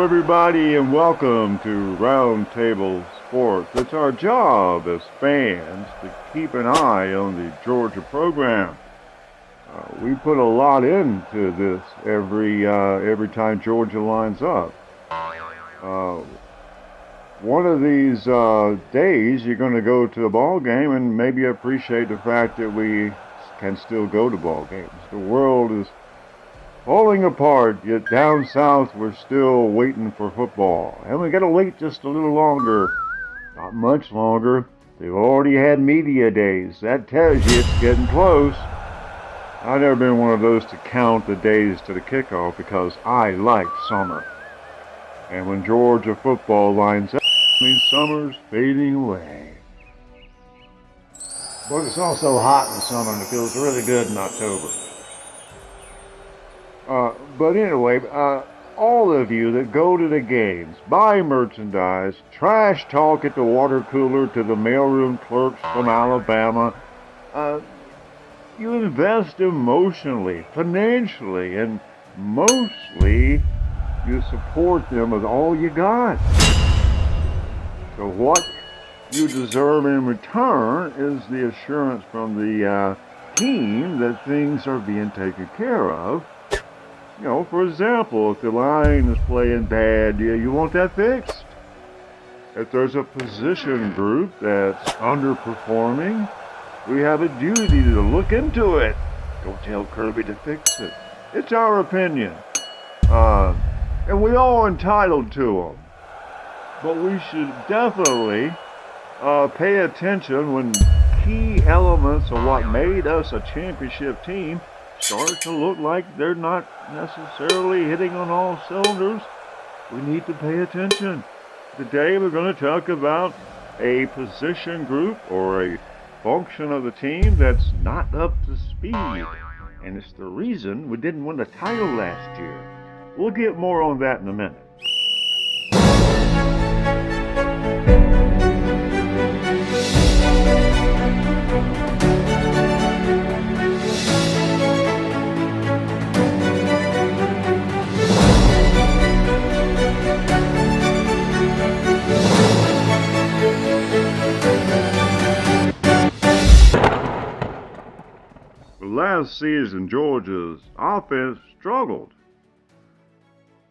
Everybody, and welcome to Roundtable Sports. It's our job as fans to keep an eye on the Georgia program. We put a lot into this every time Georgia lines up. One of these days, you're going to go to a ball game and maybe appreciate the fact that we can still go to ball games. The world is falling apart, yet down south we're still waiting for football. And we gotta wait just a little longer. Not much longer. They've already had media days. That tells you it's getting close. I've never been one of those to count the days to the kickoff because I like summer. And when Georgia football lines up, it means summer's fading away. But it's also hot in the summer and it feels really good in October. But anyway, all of you that go to the games, buy merchandise, trash talk at the water cooler to the mailroom clerks from Alabama, you invest emotionally, financially, and mostly you support them with all you got. So what you deserve in return is the assurance from the team that things are being taken care of. You know, for example, if the line is playing bad, you want that fixed. If there's a position group that's underperforming, we have a duty to look into it. Don't tell Kirby to fix it. It's our opinion. And we all entitled to them. But we should definitely pay attention when key elements of what made us a championship team start to look like they're not necessarily hitting on all cylinders. We need to pay attention. Today we're going to talk about a position group or a function of the team that's not up to speed. And it's the reason we didn't win the title last year. We'll get more on that in a minute. Last season, Georgia's offense struggled.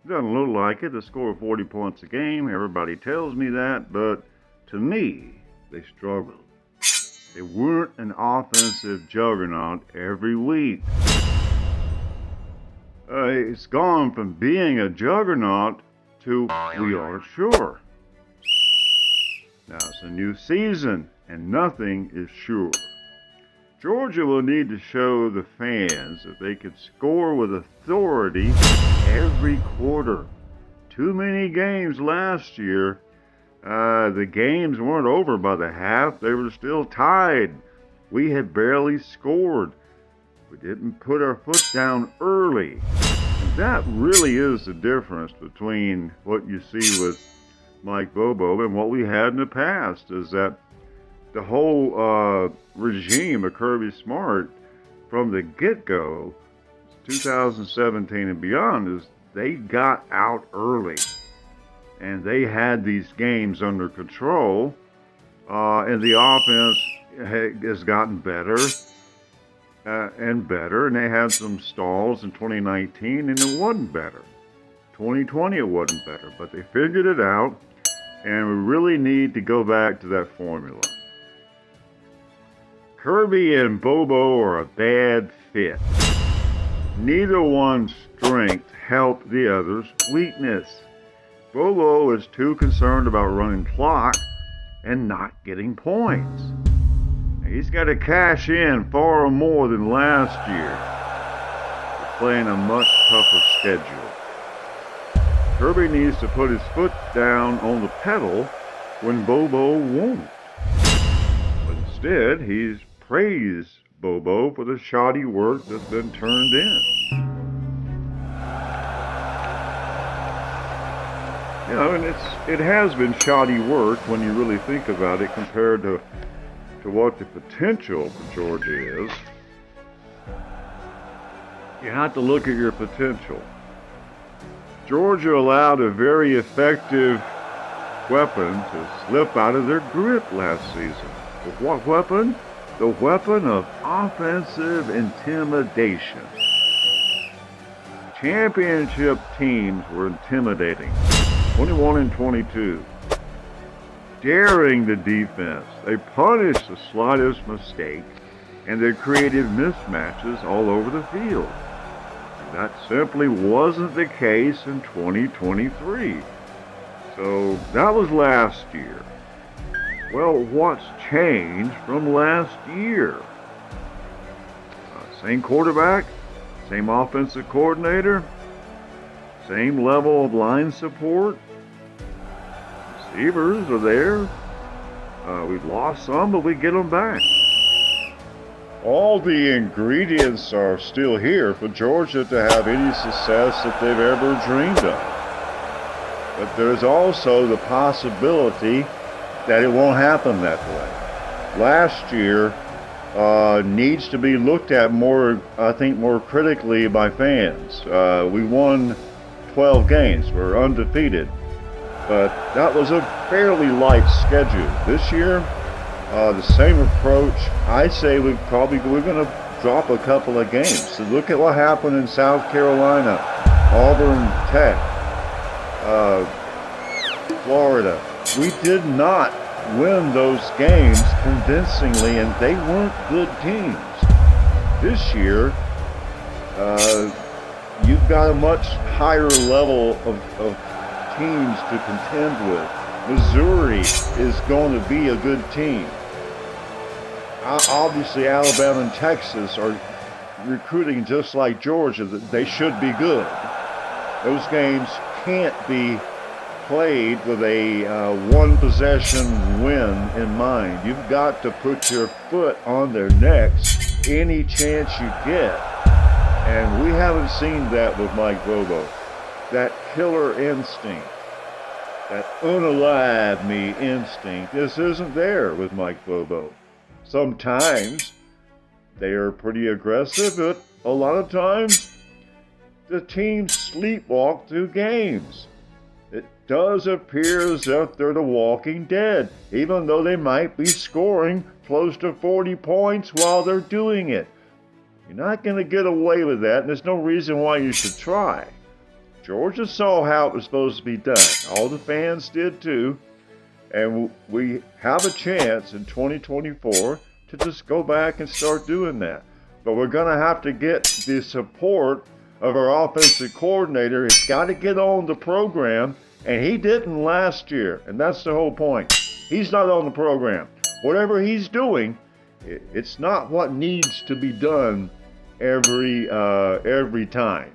Doesn't look like it. They score 40 points a game. Everybody tells me that, but to me, they struggled. They weren't an offensive juggernaut every week. It's gone from being a juggernaut to we aren't sure. Now it's a new season, and nothing is sure. Georgia will need to show the fans that they could score with authority every quarter. Too many games last year. The games weren't over by the half. They were still tied. We had barely scored. We didn't put our foot down early. And that really is the difference between what you see with Mike Bobo and what we had in the past, is that the whole regime of Kirby Smart from the get-go, 2017 and beyond, is they got out early. And they had these games under control. And the offense has gotten better and better. And they had some stalls in 2019, and it wasn't better. 2020, it wasn't better. But they figured it out. And we really need to go back to that formula. Kirby and Bobo are a bad fit. Neither one's strength helped the other's weakness. Bobo is too concerned about running clock and not getting points. He's got to cash in far more than last year. playing a much tougher schedule. Kirby needs to put his foot down on the pedal when Bobo won't. But instead, he's praised Bobo for the shoddy work that's been turned in. You know, and it has been shoddy work when you really think about it compared to what the potential for Georgia is. You have to look at your potential. Georgia allowed a very effective weapon to slip out of their grip last season. But what weapon? The weapon of offensive intimidation. Championship teams were intimidating. 21-22. Daring the defense. They punished the slightest mistake, and they created mismatches all over the field. That simply wasn't the case in 2023. So that was last year. Well, what's changed from last year? Same quarterback, same offensive coordinator, same level of line support. Receivers are there. We've lost some, but we get them back. All the ingredients are still here for Georgia to have any success that they've ever dreamed of. But there's also the possibility that it won't happen that way. Last year needs to be looked at more, I think, more critically by fans. We won 12 games. We're undefeated. But that was a fairly light schedule. This year, the same approach. I say we're going to drop a couple of games. So look at what happened in South Carolina, Auburn Tech, Florida. We did not win those games convincingly, and they weren't good teams. This year, you've got a much higher level of teams to contend with. Missouri is going to be a good team. Obviously, Alabama and Texas are recruiting just like Georgia. They should be good. Those games can't be played with a one-possession win in mind. You've got to put your foot on their necks any chance you get. And we haven't seen that with Mike Bobo. That killer instinct, that unalive me instinct, this isn't there with Mike Bobo. Sometimes they are pretty aggressive, but a lot of times the teams sleepwalk through games. It does appear as if they're the walking dead, even though they might be scoring close to 40 points while they're doing it. You're not going to get away with that, and there's no reason why you should try. Georgia saw how it was supposed to be done. All the fans did too. And we have a chance in 2024 to just go back and start doing that. But we're going to have to get the support of our offensive coordinator. He's got to get on the program, and he didn't last year. And that's the whole point. He's not on the program. Whatever he's doing, it's not what needs to be done every time.